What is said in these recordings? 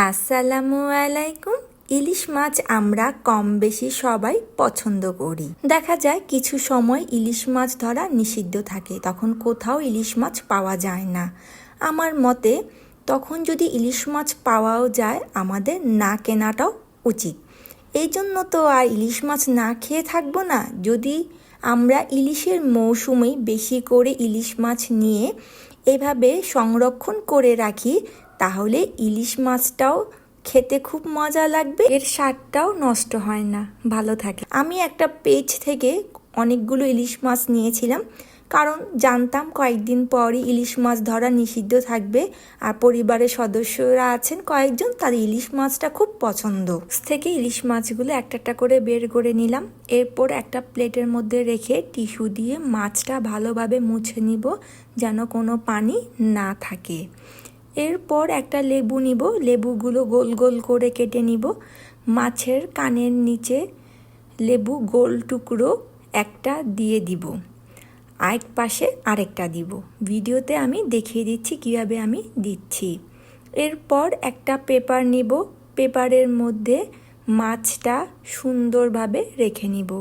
আসসালামু আলাইকুম। ইলিশ মাছ আমরা কম বেশি সবাই পছন্দ করি। দেখা যায় কিছু সময় ইলিশ মাছ ধরা নিষিদ্ধ থাকে, তখন কোথাও ইলিশ মাছ পাওয়া যায় না। আমার মতে তখন যদি ইলিশ মাছ পাওয়াও যায় আমাদের না কেনাটাও উচিত। এই জন্য তো আর ইলিশ মাছ না খেয়ে থাকবো না। যদি আমরা ইলিশের মৌসুমেই বেশি করে ইলিশ মাছ নিয়ে এভাবে সংরক্ষণ করে রাখি, তাহলে ইলিশ মাছটাও খেতে খুব মজা লাগবে, এর স্বাদটাও নষ্ট হয় না, ভালো থাকে। আমি একটা পেজ থেকে অনেকগুলো ইলিশ মাছ নিয়েছিলাম, কারণ জানতাম কয়েকদিন পরই ইলিশ মাছ ধরা নিষিদ্ধ থাকবে, আর পরিবারের সদস্যরা আছেন কয়েকজন, তাদের ইলিশ মাছটা খুব পছন্দ। থেকে ইলিশ মাছগুলো একটা একটা করে বের করে নিলাম। এরপর একটা প্লেটের মধ্যে রেখে টিস্যু দিয়ে মাছটা ভালোভাবে মুছে নিব, যেন কোনো পানি না থাকে। এরপর একটা লেবু নিব, লেবুগুলো গোল গোল করে কেটে নিব। মাছের কানের নিচে লেবু গোল টুকরো একটা দিয়ে দিব, আরেক পাশে আরেকটা দিব। ভিডিওতে আমি দেখিয়ে দিচ্ছি কিভাবে আমি দিচ্ছি। এরপর একটা পেপার নিব, পেপারের মধ্যে মাছটা সুন্দরভাবে রেখে নিব।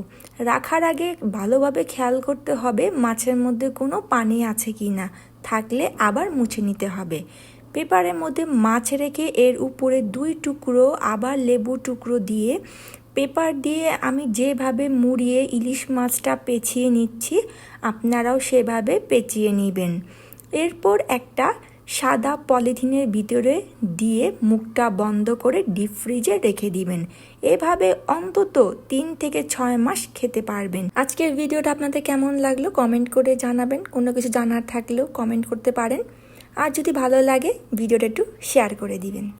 রাখার আগে ভালোভাবে খেয়াল করতে হবে মাছের মধ্যে কোনো পানি আছে কি না, থাকলে আবার মুছে নিতে হবে। পেপারের মধ্যে মাছ রেখে এর উপরে 2 টুকরো আবার লেবু টুকরো দিয়ে পেপার দিয়ে আমি যেভাবে মুড়িয়ে ইলিশ মাছটা পেঁচিয়ে নিচ্ছি, আপনারাও সেভাবে পেঁচিয়ে নেবেন। এরপর একটা সাদা পলিথিনের ভিতরে দিয়ে মুখটা বন্ধ করে ডিপ ফ্রিজে রেখে দিবেন। এভাবে অন্তত 3 থেকে 6 মাস খেতে পারবেন। আজকের ভিডিওটা আপনাদের কেমন লাগলো কমেন্ট করে জানাবেন। কোনো কিছু জানার থাকলেও কমেন্ট করতে পারেন। আর যদি ভালো লাগে ভিডিওটা একটু শেয়ার করে দিবেন।